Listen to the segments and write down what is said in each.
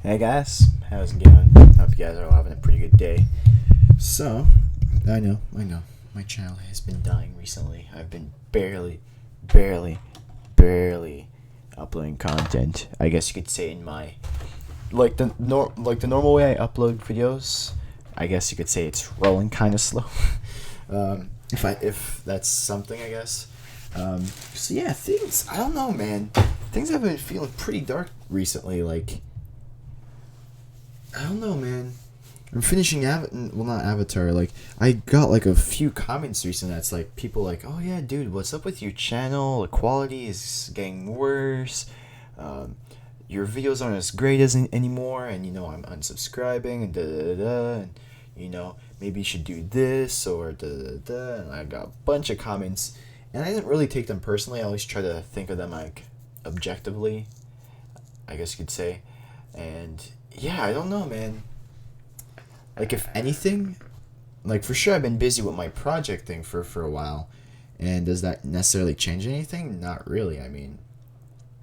Hey guys, how's it going? Hope you guys are all having a pretty good day. So, I know, my channel has been dying recently. I've been barely uploading content. I guess you could say in my the normal way I upload videos. I guess you could say it's rolling kind of slow. If that's something, I guess. So yeah, things, I don't know, man. Things have been feeling pretty dark recently. I don't know, man. I'm finishing not Avatar. I got a few comments recently. That's people oh yeah, dude, what's up with your channel? The quality is getting worse. Your videos aren't as great as anymore, and I'm unsubscribing and da da da, and maybe you should do this or da da da. And I got a bunch of comments, and I didn't really take them personally. I always try to think of them objectively, I guess you could say. And yeah, I don't know, man. If anything, for sure I've been busy with my project thing for a while. And does that necessarily change anything? Not really. I mean,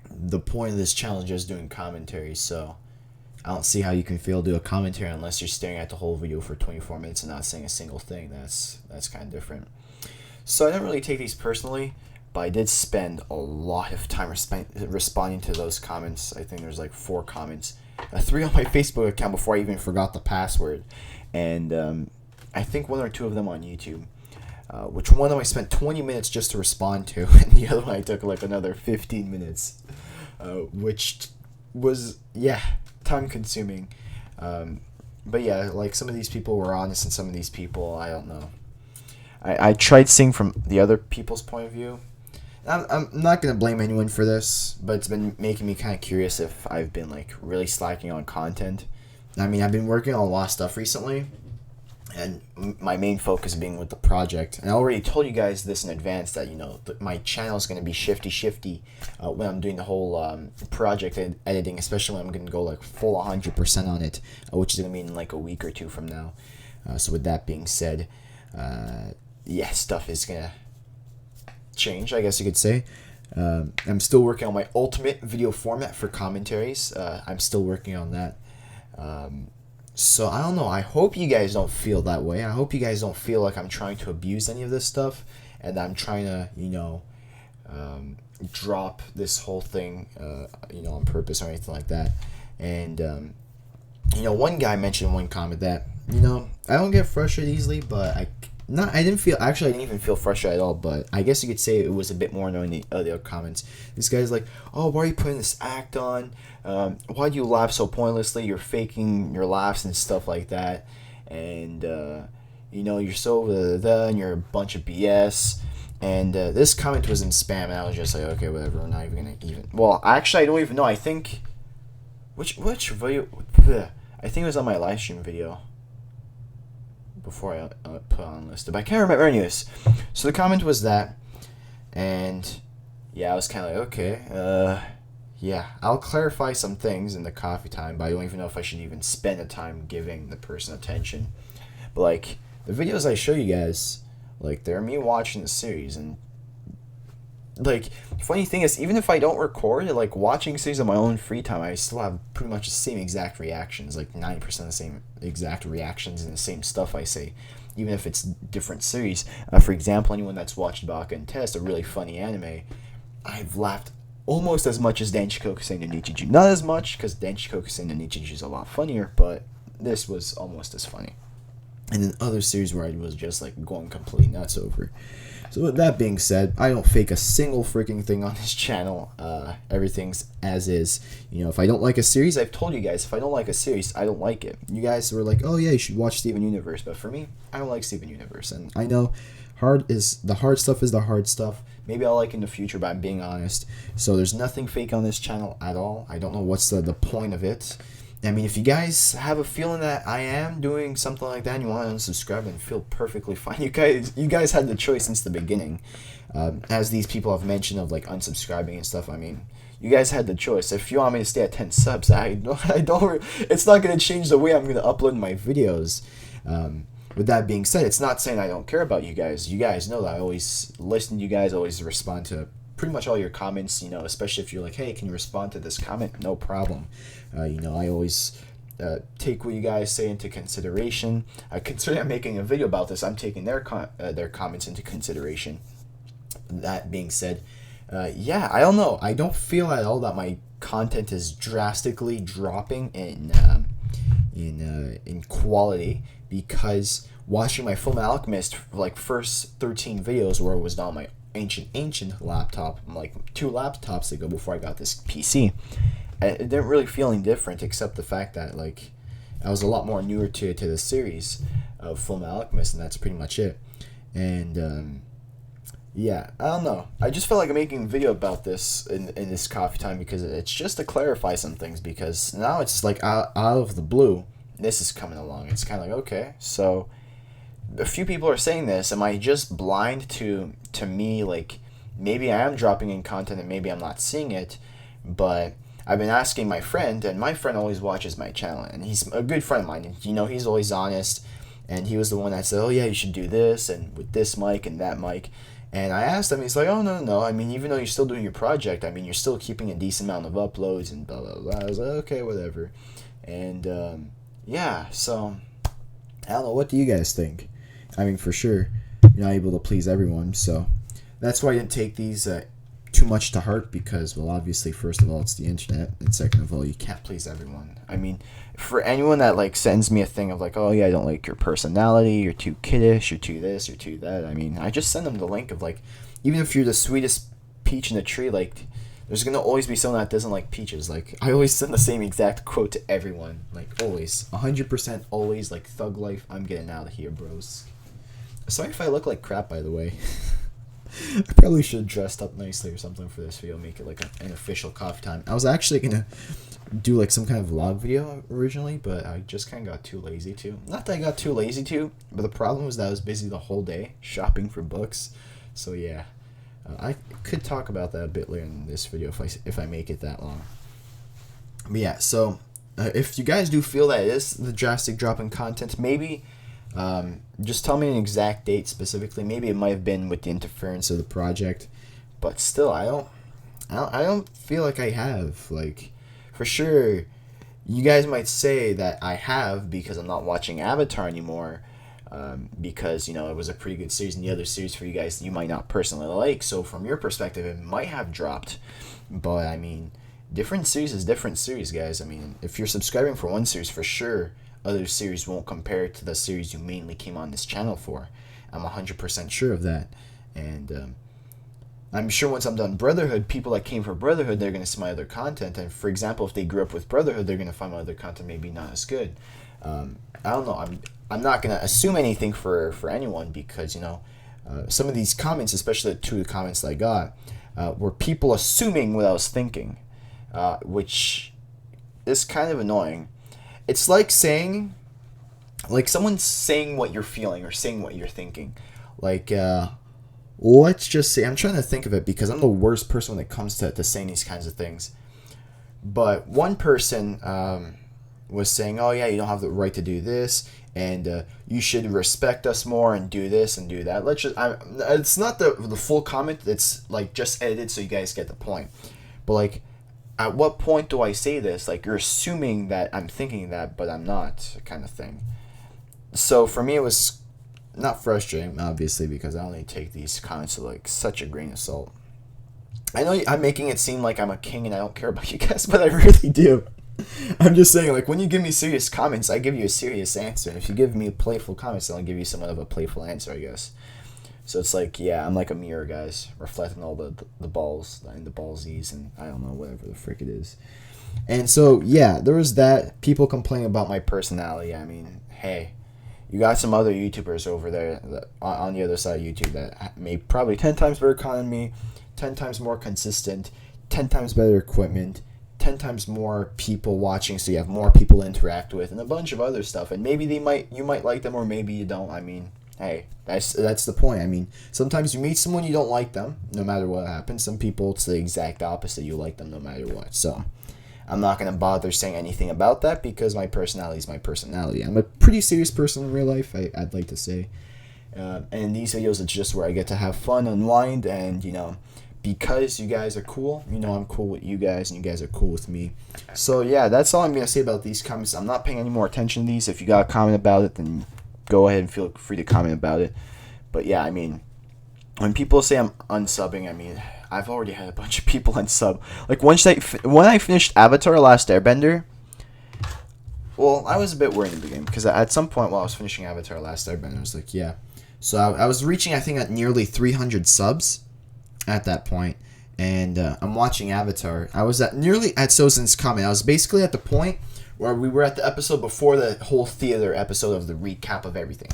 the point of this challenge is doing commentary, so I don't see how you can fail to do a commentary unless you're staring at the whole video for 24 minutes and not saying a single thing. That's kind of different. So I don't really take these personally, but I did spend a lot of time responding to those comments. I think there's 4 comments. 3 on my Facebook account before I even forgot the password, and I think 1 or 2 of them on YouTube. Which one of them I spent 20 minutes just to respond to, and the other one I took another 15 minutes, which was time consuming. But yeah, some of these people were honest, and some of these people, I don't know. I tried seeing from the other people's point of view. I'm not going to blame anyone for this, but it's been making me kind of curious if I've been really slacking on content. I mean, I've been working on a lot of stuff recently, and my main focus being with the project. And I already told you guys this in advance that, my channel is going to be shifty when I'm doing the whole project editing, especially when I'm going to go full 100% on it, which is going to be in a week or 2 from now. So with that being said, stuff is going to change, I guess you could say. I'm still working on my ultimate video format for commentaries. I'm still working on that. So I don't know. I hope you guys don't feel that way. I hope you guys don't feel like I'm trying to abuse any of this stuff, and I'm trying to, drop this whole thing, on purpose or anything like that. And, one guy mentioned in one comment that, I don't get frustrated easily, but I didn't even feel frustrated at all, but I guess you could say it was a bit more annoying than the other comments. This guy's oh, why are you putting this act on? Why do you laugh so pointlessly? You're faking your laughs and stuff like that. And, you're so and you're a bunch of BS. And this comment was in spam, and I was just okay, whatever, we're not even gonna well, actually, I don't even know. I think, which video? I think it was on my live stream video before I put on listed, but I can't remember. Anyways, so the comment was that, and yeah, I was kind of okay, I'll clarify some things in the coffee time, but I don't even know if I should even spend the time giving the person attention. But the videos I show you guys, they're me watching the series, and funny thing is, even if I don't record it, watching series on my own free time, I still have pretty much the same exact reactions, 90% of the same exact reactions and the same stuff I say, even if it's different series. For example, anyone that's watched Baka and Test, a really funny anime, I've laughed almost as much as Denchikokusei no Nichiju. Not as much, because Denchikokusei no Nichiju is a lot funnier, but this was almost as funny. And then other series where I was just going completely nuts over. So with that being said, I don't fake a single freaking thing on this channel. Everything's as is. If I don't like a series, I've told you guys, if I don't like a series, I don't like it. You guys were oh yeah, you should watch Steven Universe. But for me, I don't like Steven Universe. And I know the hard stuff is the hard stuff. Maybe I'll like it in the future, but I'm being honest. So there's nothing fake on this channel at all. I don't know what's the point of it. I mean, if you guys have a feeling that I am doing something like that and you want to unsubscribe, and feel perfectly fine. You guys had the choice since the beginning. As these people have mentioned of unsubscribing and stuff, I mean, you guys had the choice. If you want me to stay at 10 subs, I don't. It's not going to change the way I'm going to upload my videos. With that being said, it's not saying I don't care about you guys. You guys know that I always listen to you guys, always respond to pretty much all your comments, you know, especially if you're like, hey, can you respond to this comment? No problem. You know, I always take what you guys say into consideration. Considering I'm making a video about this, I'm taking their comments into consideration. That being said, yeah, I don't know. I don't feel at all that my content is drastically dropping in quality, because watching my Full Alchemist like first 13 videos where it was on my ancient laptop, like 2 laptops ago before I got this PC, it didn't really feel any different, except the fact that like I was a lot more newer to the series of Full Alchemist, and that's pretty much it. And yeah, I don't know. I just felt like I'm making a video about this in this coffee time, because it's just to clarify some things, because now it's just like out of the blue, this is coming along. It's kind of like, okay, so a few people are saying this. Am I just blind to me? Like, maybe I am dropping in content and maybe I'm not seeing it, but I've been asking my friend, and my friend always watches my channel, and he's a good friend of mine, and you know, he's always honest, and he was the one that said, oh yeah, you should do this, and with this mic and that mic. And I asked him, he's like, oh, no, I mean, even though you're still doing your project, I mean, you're still keeping a decent amount of uploads and blah, blah, blah. I was like, okay, whatever. And, yeah, so, I don't know, what do you guys think? I mean, for sure, you're not able to please everyone, so that's why I didn't take these too much to heart, because, well, obviously, first of all, it's the internet, and second of all, you can't please everyone. I mean, for anyone that, like, sends me a thing of, like, oh, yeah, I don't like your personality, you're too kiddish, you're too this, you're too that, I mean, I just send them the link of, like, even if you're the sweetest peach in the tree, like, there's gonna always be someone that doesn't like peaches. Like, I always send the same exact quote to everyone, like, always, 100% always, like, thug life, I'm getting out of here, bros. Sorry if I look like crap, by the way. I probably should have dressed up nicely or something for this video, make it like an official coffee time. I was actually gonna do like some kind of vlog video originally, but I just kind of got too lazy to. Not that I got too lazy to, but the problem was that I was busy the whole day shopping for books. So yeah, I could talk about that a bit later in this video if I make it that long. But yeah, so if you guys do feel that it is the drastic drop in content, maybe just tell me an exact date specifically. Maybe it might have been with the interference of the project, but still, I don't feel like I have. Like, for sure, you guys might say that I have because I'm not watching Avatar anymore, because, you know, it was a pretty good series, and the other series for you guys you might not personally like. So from your perspective, it might have dropped, but I mean, different series is different series, guys. I mean, if you're subscribing for one series, for sure, other series won't compare to the series you mainly came on this channel for. I'm 100% sure of that. And I'm sure once I'm done Brotherhood, people that came for Brotherhood, they're going to see my other content. And for example, if they grew up with Brotherhood, they're going to find my other content maybe not as good. I don't know. I'm not going to assume anything for anyone, because, you know, some of these comments, especially the 2 comments that I got, were people assuming what I was thinking, which is kind of annoying. It's like saying, like, someone's saying what you're feeling or saying what you're thinking. Like, let's just say, I'm trying to think of it because I'm the worst person when it comes to saying these kinds of things. But one person was saying, oh yeah, you don't have the right to do this, and you should respect us more and do this and do that. It's not the full comment, it's like just edited so you guys get the point. But like, at what point do I say this? Like, you're assuming that I'm thinking that, but I'm not, kind of thing. So for me, it was not frustrating, obviously, because I only take these comments with like such a grain of salt. I know I'm making it seem like I'm a king and I don't care about you guys, but I really do. I'm just saying, like, when you give me serious comments, I give you a serious answer. And if you give me playful comments, then I'll give you somewhat of a playful answer, I guess. So it's like, yeah, I'm like a mirror, guys, reflecting all the balls and the ballsies and I don't know, whatever the frick it is. And so, yeah, there was that. People complaining about my personality. I mean, hey, you got some other YouTubers over there on the other side of YouTube that made probably 10 times better content than me, 10 times more consistent, 10 times better equipment, 10 times more people watching, so you have more people to interact with, and a bunch of other stuff. And maybe you might like them, or maybe you don't. I mean, hey, that's the point. I mean, sometimes you meet someone, you don't like them, no matter what happens. Some people, it's the exact opposite. You like them no matter what. So I'm not going to bother saying anything about that, because my personality is my personality. I'm a pretty serious person in real life, I'd like to say. And in these videos, it's just where I get to have fun, unwind, and, you know, because you guys are cool, you know I'm cool with you guys, and you guys are cool with me. So yeah, that's all I'm gonna say about these comments. I'm not paying any more attention to these. If you got a comment about it, then go ahead and feel free to comment about it. But yeah, I mean, when people say I'm unsubbing, I mean, I've already had a bunch of people unsub. Like when I finished Avatar: Last Airbender, well, I was a bit worried in the beginning because at some point while I was finishing Avatar: Last Airbender, I was like, yeah. So I was reaching, I think, at nearly 300 subs at that point, and I'm watching Avatar. I was nearly at Sozin's comment. I was basically at the point where we were at the episode before the whole theater episode of the recap of everything.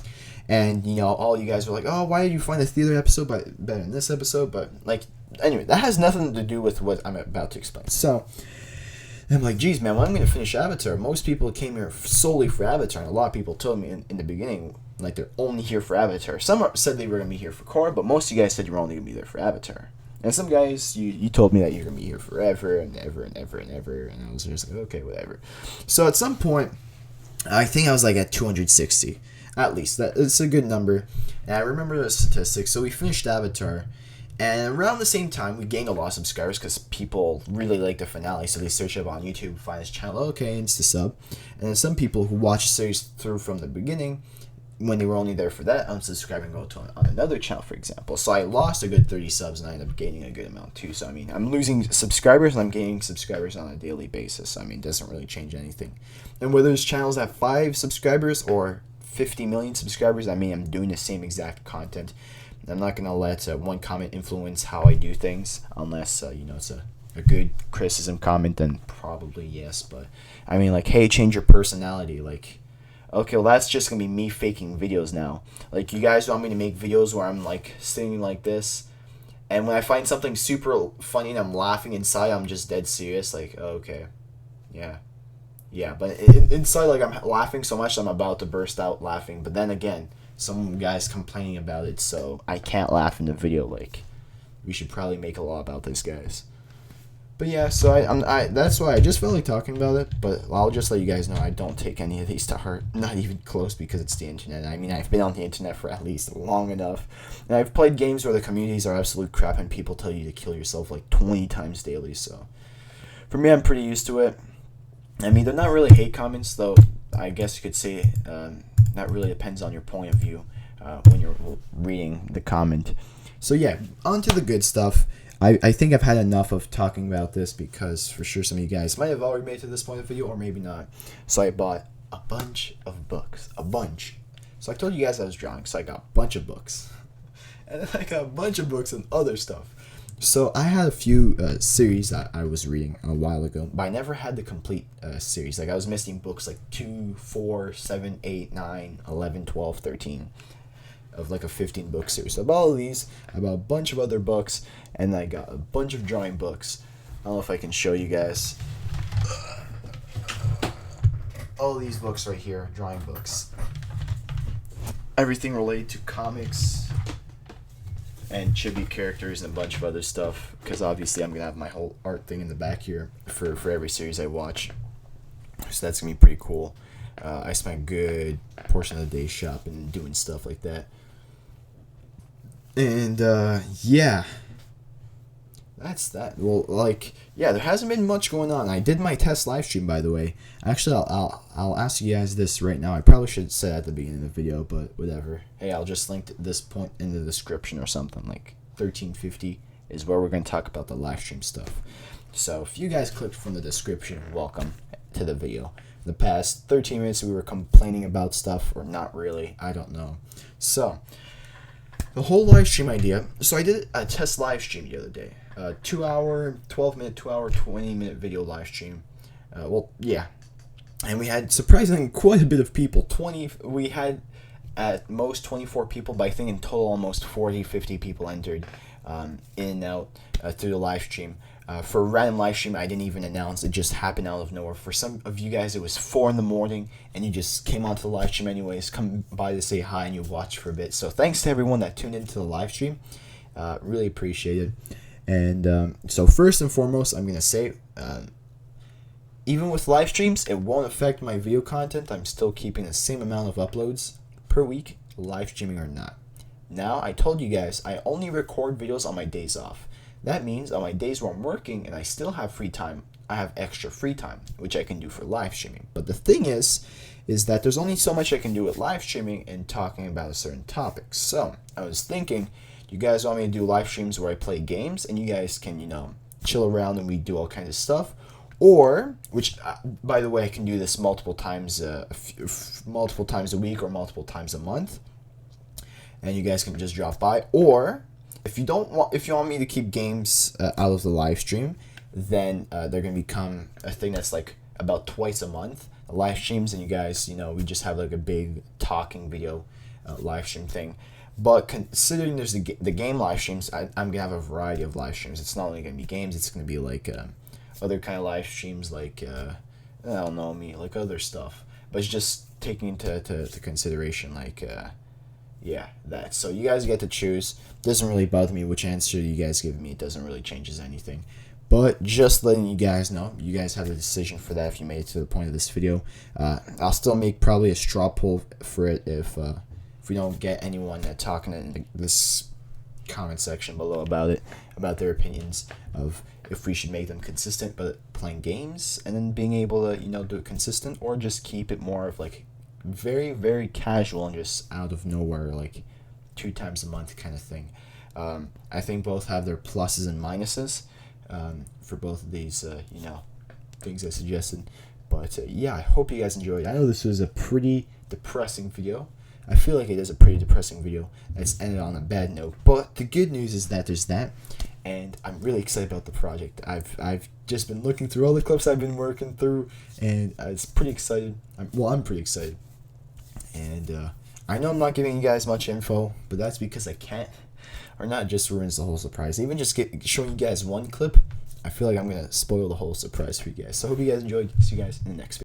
And, you know, all you guys were like, oh, why did you find the theater episode better than this episode? But, like, anyway, that has nothing to do with what I'm about to explain. So, I'm like, geez, man, when I'm going to finish Avatar, most people came here solely for Avatar. And a lot of people told me in the beginning, like, they're only here for Avatar. Some said they were going to be here for Korra, but most of you guys said you were only going to be there for Avatar. And some guys, you told me that you're going to be here forever and ever and ever and ever. And I was just like, okay, whatever. So at some point, I think I was like at 260. At least. It's a good number. And I remember the statistics. So we finished Avatar. And around the same time, we gained a lot of subscribers because people really like the finale. So they search up on YouTube, find this channel, okay, and it's the sub. And then some people who watch the series through from the beginning, when they were only there for that, unsubscribe and go to on another channel, for example. So I lost a good 30 subs, and I ended up gaining a good amount too. So, I mean, I'm losing subscribers, and I'm gaining subscribers on a daily basis. I mean, it doesn't really change anything. And whether there's channels that have 5 subscribers or 50 million subscribers, I mean, I'm doing the same exact content. I'm not going to let one comment influence how I do things, unless, you know, it's a good criticism comment, then probably yes. But, I mean, like, hey, change your personality, like, okay, well, that's just going to be me faking videos now. Like, you guys want me to make videos where I'm, like, sitting like this, and when I find something super funny and I'm laughing inside, I'm just dead serious, like, oh, okay, yeah. Yeah, but inside, like, I'm laughing so much I'm about to burst out laughing, but then again, some guy's complaining about it, so I can't laugh in the video, like, we should probably make a law about this, guys. But yeah, so I that's why I just felt like talking about it, but I'll just let you guys know I don't take any of these to heart, not even close, because it's the internet. I mean, I've been on the internet for at least long enough, and I've played games where the communities are absolute crap and people tell you to kill yourself like 20 times daily, so for me, I'm pretty used to it. I mean, they're not really hate comments, though. I guess you could say that really depends on your point of view when you're reading the comment. So yeah, on to the good stuff. I think I've had enough of talking about this because for sure some of you guys might have already made it to this point of the video or maybe not. So I bought a bunch of books. A bunch. So I told you guys I was drawing, so I got a bunch of books. And then I got a bunch of books and other stuff. So I had a few series that I was reading a while ago, but I never had the complete series. Like, I was missing books like 2, 4, 7, 8, 9, 11, 12, 13 of like a 15-book series. So I bought all of these, I bought a bunch of other books, and I got a bunch of drawing books. I don't know if I can show you guys. All these books right here, drawing books. Everything related to comics and chibi characters and a bunch of other stuff, because obviously I'm going to have my whole art thing in the back here for every series I watch. So that's going to be pretty cool. I spent a good portion of the day shopping and doing stuff like that. And, yeah. That's that. Well, like, yeah, there hasn't been much going on. I did my test live stream, by the way. Actually, I'll ask you guys this right now. I probably should have said at the beginning of the video, but whatever. Hey, I'll just link this point in the description or something. Like, 1350 is where we're going to talk about the live stream stuff. So, if you guys clicked from the description, welcome to the video. The past 13 minutes we were complaining about stuff, or not really, I don't know. So, the whole live stream idea. So I did a test live stream the other day. 2 hour, 12 minute, 2 hour, 20 minute video live stream. Well, yeah. And we had surprisingly quite a bit of people. We had at most 24 people, but I think in total almost 40, 50 people entered in and out through the live stream. For a random live stream, I didn't even announce. It just happened out of nowhere. For some of you guys, it was 4 in the morning, and you just came onto the live stream anyways, come by to say hi, and you watched for a bit. So thanks to everyone that tuned into the live stream. Really appreciate it. And so first and foremost, I'm going to say, even with live streams, it won't affect my video content. I'm still keeping the same amount of uploads per week, live streaming or not. Now, I told you guys, I only record videos on my days off. That means on my days where I'm working and I still have free time, I have extra free time, which I can do for live streaming. But the thing is that there's only so much I can do with live streaming and talking about a certain topic. So I was thinking, you guys want me to do live streams where I play games and you guys can, chill around and we do all kinds of stuff? Or, which, by the way, I can do this multiple times a week or multiple times a month, and you guys can just drop by. Or, if you want me to keep games out of the live stream, then they're gonna become a thing that's like about twice a month. Live streams, and you guys, we just have like a big talking video live stream thing. But considering there's the game live streams, I'm gonna have a variety of live streams. It's not only gonna be games; it's gonna be like other kind of live streams, like I don't know, like other stuff. But it's just taking into consideration, like that. So you guys get to choose. Doesn't really bother me which answer you guys give me. It doesn't really changes anything. But just letting you guys know, you guys have the decision for that if you made it to the point of this video. I'll still make probably a straw poll for it if we don't get anyone talking in this comment section below about their opinions of if we should make them consistent but playing games and then being able to do it consistent, or just keep it more of like very, very casual and just out of nowhere, like 2 times a month kind of thing. I think both have their pluses and minuses for both of these things I suggested. But yeah, I hope you guys enjoyed. I know this was a pretty depressing video. I feel like it is a pretty depressing video that's ended on a bad note. But the good news is that there's that, and I'm really excited about the project. I've just been looking through all the clips I've been working through, and it's pretty excited. I'm pretty excited. And I know I'm not giving you guys much info, but that's because I can't, or not just ruins the whole surprise. Even just showing you guys one clip, I feel like I'm going to spoil the whole surprise for you guys. So I hope you guys enjoyed. See you guys in the next video.